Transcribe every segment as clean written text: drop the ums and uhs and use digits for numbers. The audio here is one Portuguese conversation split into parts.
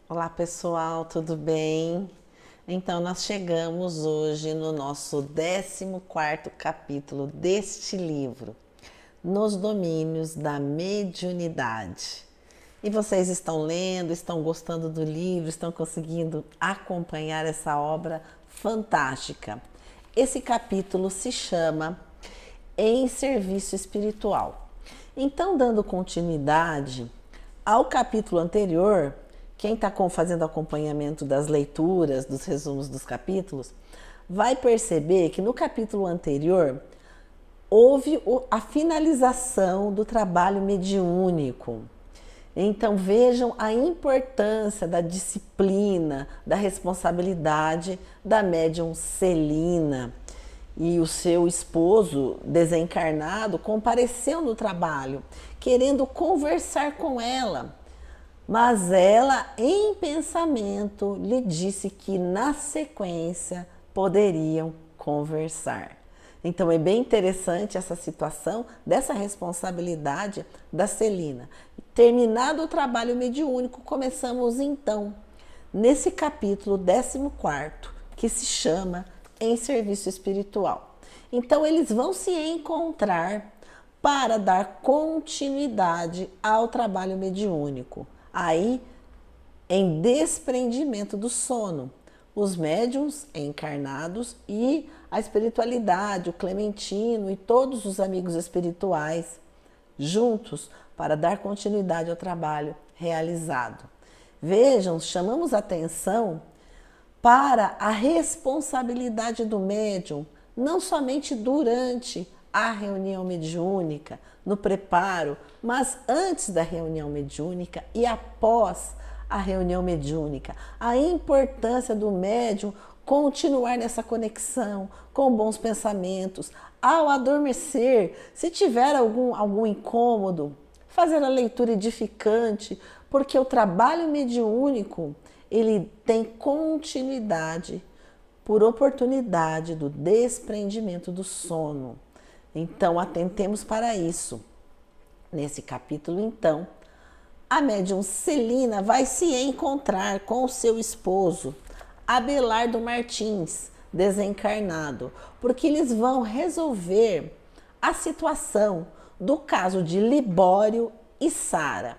Olá pessoal, tudo bem? Então nós chegamos hoje no nosso 14º capítulo deste livro, Nos Domínios da Mediunidade. E vocês estão lendo, estão gostando do livro, estão conseguindo acompanhar essa obra fantástica. Esse capítulo se chama Em Serviço Espiritual. Então, dando continuidade ao capítulo anterior, quem está fazendo acompanhamento das leituras, dos resumos dos capítulos, vai perceber que no capítulo anterior houve a finalização do trabalho mediúnico. Então vejam a importância da disciplina, da responsabilidade da médium Celina. E o seu esposo desencarnado compareceu no trabalho, querendo conversar com ela. Mas ela, em pensamento, lhe disse que na sequência poderiam conversar. Então é bem interessante essa situação dessa responsabilidade da Celina. Terminado o trabalho mediúnico, começamos então nesse capítulo 14º, que se chama Em Serviço Espiritual. Então eles vão se encontrar para dar continuidade ao trabalho mediúnico. Aí, em desprendimento do sono, os médiuns encarnados e a espiritualidade, o Clementino e todos os amigos espirituais juntos para dar continuidade ao trabalho realizado. Vejam, chamamos atenção para a responsabilidade do médium, não somente durante a reunião mediúnica, no preparo, mas antes da reunião mediúnica e após a reunião mediúnica. A importância do médium continuar nessa conexão com bons pensamentos. Ao adormecer, se tiver algum incômodo, fazer a leitura edificante, porque o trabalho mediúnico ele tem continuidade por oportunidade do desprendimento do sono. Então, atentemos para isso. Nesse capítulo, então, a médium Celina vai se encontrar com o seu esposo, Abelardo Martins, desencarnado, porque eles vão resolver a situação do caso de Libório e Sara.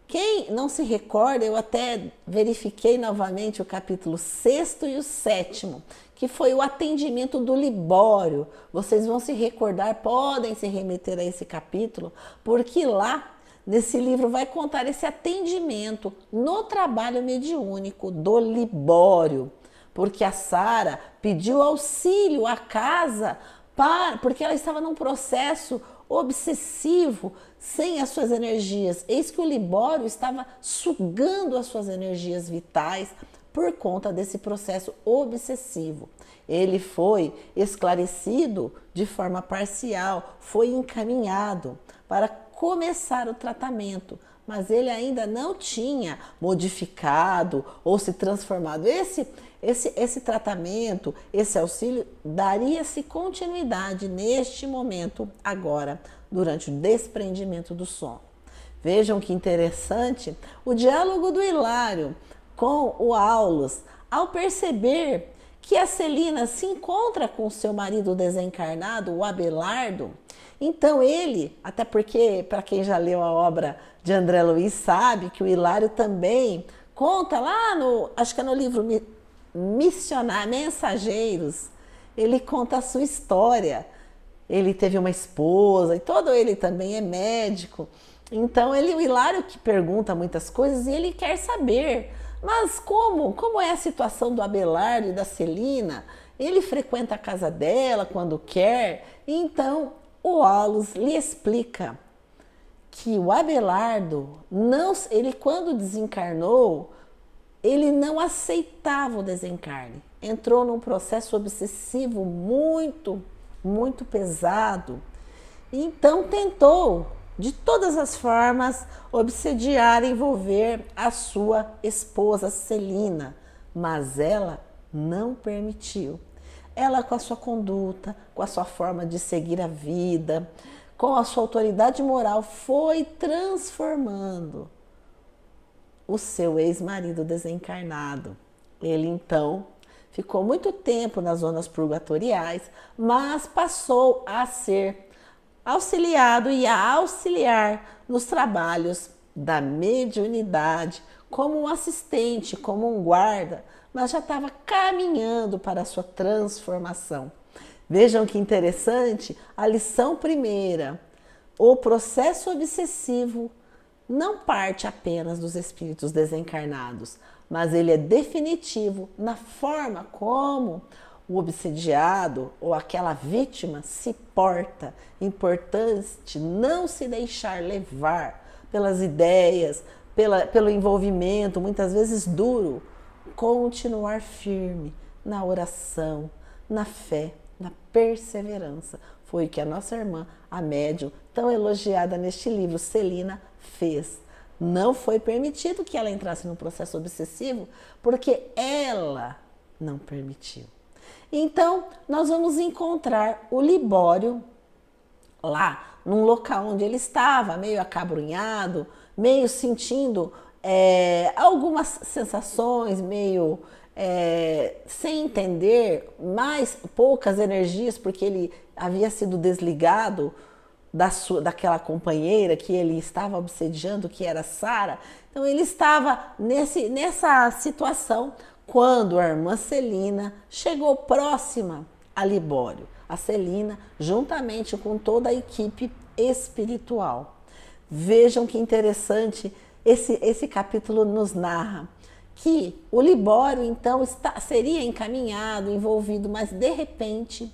Quem não se recorda, eu até verifiquei novamente o capítulo 6º e o 7º, que foi o atendimento do Libório. Vocês vão se recordar, podem se remeter a esse capítulo, porque lá, nesse livro, vai contar esse atendimento no trabalho mediúnico do Libório. Porque a Sara pediu auxílio à casa, porque ela estava num processo obsessivo, sem as suas energias. Eis que o Libório estava sugando as suas energias vitais por conta desse processo obsessivo. Ele foi esclarecido de forma parcial, foi encaminhado para começar o tratamento, mas ele ainda não tinha modificado ou se transformado. Esse tratamento, esse auxílio, daria-se continuidade neste momento agora, durante o desprendimento do sono. Vejam que interessante o diálogo do Hilário com o Aulus, ao perceber que a Celina se encontra com seu marido desencarnado, o Abelardo. Então ele, até porque para quem já leu a obra de André Luiz sabe que o Hilário também conta lá acho que é no livro Missionário, Mensageiros, ele conta a sua história. Ele teve uma esposa e todo ele também é médico. Então o Hilário que pergunta muitas coisas e ele quer saber, mas como é a situação do Abelardo e da Celina? Ele frequenta a casa dela quando quer. Então o Aulus lhe explica que o Abelardo, ele quando desencarnou, ele não aceitava o desencarne. Entrou num processo obsessivo muito pesado. Então tentou, de todas as formas, obsediar e envolver a sua esposa Celina, mas ela não permitiu. Ela, com a sua conduta, com a sua forma de seguir a vida, com a sua autoridade moral, foi transformando o seu ex-marido desencarnado. Ele então ficou muito tempo nas zonas purgatoriais, mas passou a ser auxiliado e a auxiliar nos trabalhos da mediunidade, como um assistente, como um guarda, mas já estava caminhando para a sua transformação. Vejam que interessante a lição primeira. O processo obsessivo não parte apenas dos espíritos desencarnados, mas ele é definitivo na forma como o obsediado ou aquela vítima se porta. Importante não se deixar levar pelas ideias, pelo envolvimento, muitas vezes duro, continuar firme na oração, na fé, na perseverança. Foi o que a nossa irmã, a médium, tão elogiada neste livro, Celina, fez. Não foi permitido que ela entrasse no processo obsessivo, porque ela não permitiu. Então, nós vamos encontrar o Libório lá, num local onde ele estava, meio acabrunhado, meio sentindo algumas sensações, meio sem entender, mais poucas energias, porque ele havia sido desligado daquela companheira que ele estava obsediando, que era Sara. Então ele estava nessa situação quando a irmã Celina chegou próxima a Libório. A Celina, juntamente com toda a equipe espiritual. Vejam que interessante, esse capítulo nos narra que o Libório então seria encaminhado, envolvido, mas de repente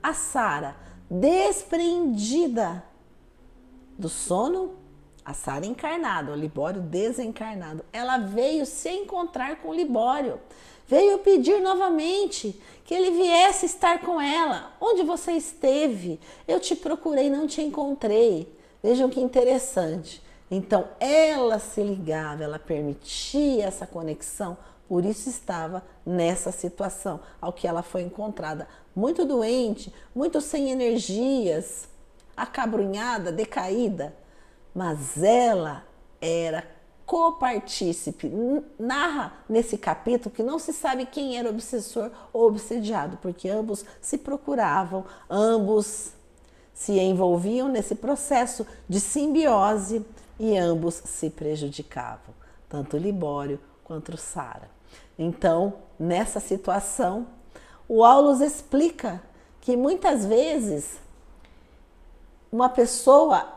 a Sara, desprendida do sono, a Sara encarnada, o Libório desencarnado, ela veio se encontrar com o Libório, veio pedir novamente que ele viesse estar com ela. Onde você esteve? Eu te procurei, não te encontrei. Vejam que interessante. Então ela se ligava, ela permitia essa conexão, por isso estava nessa situação ao que ela foi encontrada, muito doente, muito sem energias, acabrunhada, decaída, mas ela era copartícipe. Narra nesse capítulo que não se sabe quem era obsessor ou obsediado, porque ambos se procuravam, ambos se envolviam nesse processo de simbiose e ambos se prejudicavam, tanto Libório quanto Sara. Então, nessa situação, o Aulus explica que muitas vezes uma pessoa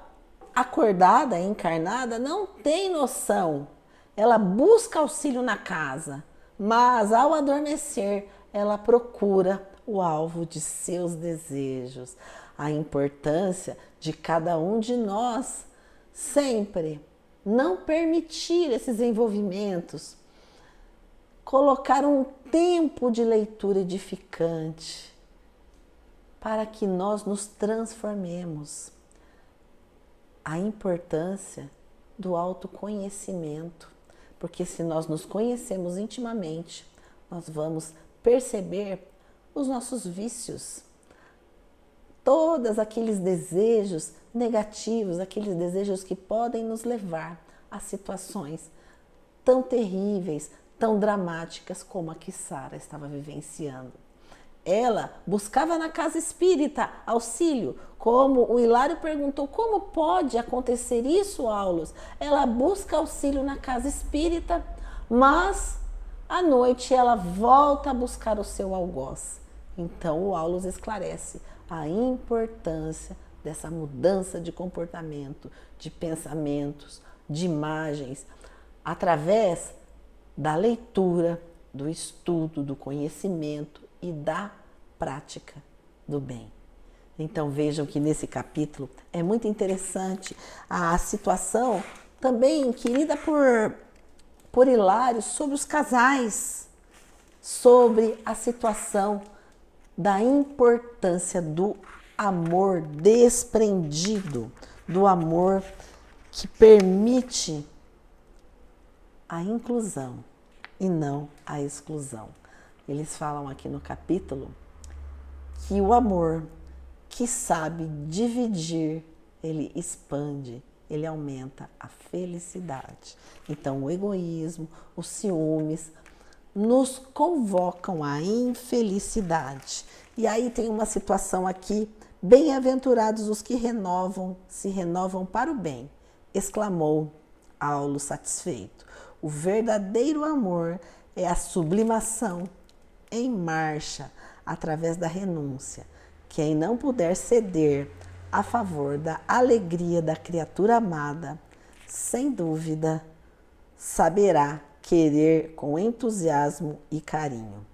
acordada, encarnada, não tem noção. Ela busca auxílio na casa, mas ao adormecer, ela procura o alvo de seus desejos. A importância de cada um de nós sempre não permitir esses envolvimentos, colocar um tempo de leitura edificante para que nós nos transformemos. A importância do autoconhecimento, porque se nós nos conhecemos intimamente, nós vamos perceber os nossos vícios, todos aqueles desejos negativos, aqueles desejos que podem nos levar a situações tão terríveis, tão dramáticas como a que Sara estava vivenciando. Ela buscava na casa espírita auxílio, como o Hilário perguntou, como pode acontecer isso, Aulus? Ela busca auxílio na casa espírita, mas à noite ela volta a buscar o seu algoz. Então o Aulus esclarece a importância dessa mudança de comportamento, de pensamentos, de imagens, através da leitura, do estudo, do conhecimento e da prática do bem. Então vejam que nesse capítulo é muito interessante a situação também querida por Hilário sobre os casais, sobre a situação da importância do amor desprendido, do amor que permite a inclusão e não a exclusão. Eles falam aqui no capítulo que o amor que sabe dividir, ele expande ele aumenta a felicidade. Então, o egoísmo, os ciúmes nos convocam à infelicidade. E aí tem uma situação aqui: bem-aventurados os que se renovam para o bem, exclamou Aulo satisfeito. O verdadeiro amor é a sublimação em marcha através da renúncia. Quem não puder ceder a favor da alegria da criatura amada, sem dúvida, saberá querer com entusiasmo e carinho,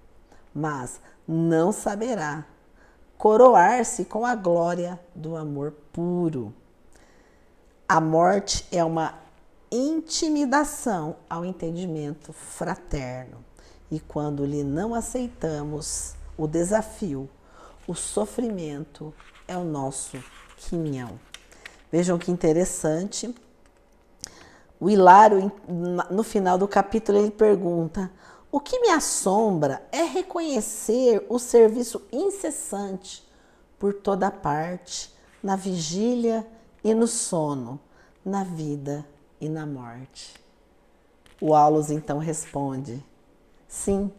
mas não saberá coroar-se com a glória do amor puro. A morte é uma intimidação ao entendimento fraterno, e quando lhe não aceitamos o desafio, o sofrimento é o nosso quinhão. Vejam que interessante. O Hilário, no final do capítulo, ele pergunta: o que me assombra é reconhecer o serviço incessante por toda parte, na vigília e no sono, na vida e na morte. O Aulus então responde: sim,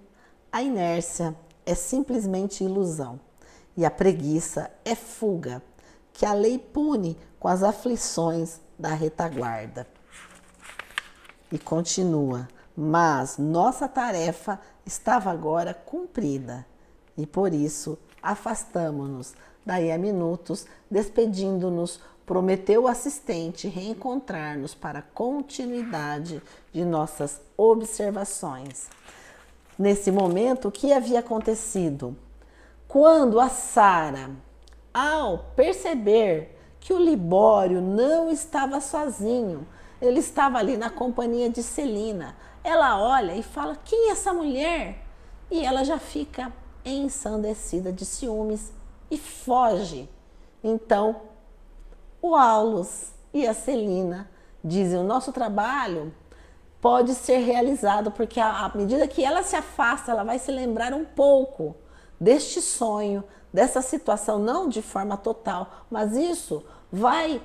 a inércia é simplesmente ilusão e a preguiça é fuga que a lei pune com as aflições da retaguarda. E continua: mas nossa tarefa estava agora cumprida e por isso afastamo-nos. Daí a minutos, despedindo-nos, prometeu o assistente reencontrar-nos para a continuidade de nossas observações. Nesse momento, o que havia acontecido? Quando a Sara, ao perceber que o Libório não estava sozinho, ele estava ali na companhia de Celina, ela olha e fala: quem é essa mulher? E ela já fica ensandecida de ciúmes e foge. Então, o Aulus e a Celina dizem: o nosso trabalho pode ser realizado, porque à medida que ela se afasta, ela vai se lembrar um pouco deste sonho, dessa situação, não de forma total, mas isso vai,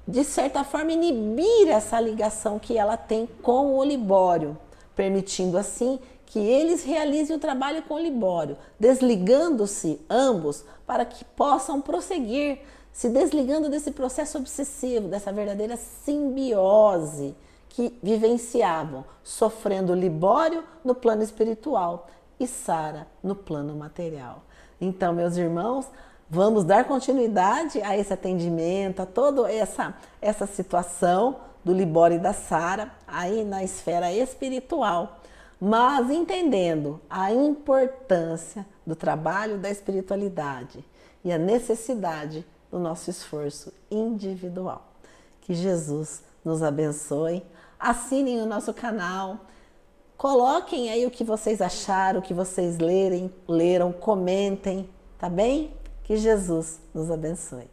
de certa forma, inibir essa ligação que ela tem com o Libório, permitindo assim que eles realizem o trabalho com o Libório, desligando-se ambos para que possam prosseguir, se desligando desse processo obsessivo, dessa verdadeira simbiose que vivenciavam, sofrendo Libório no plano espiritual e Sara no plano material. Então, meus irmãos, vamos dar continuidade a esse atendimento, a toda essa situação do Libório e da Sara aí na esfera espiritual, mas entendendo a importância do trabalho da espiritualidade e a necessidade do nosso esforço individual. Que Jesus nos abençoe. Assinem o nosso canal, coloquem aí o que vocês acharam, o que vocês leram, comentem, tá bem? Que Jesus nos abençoe.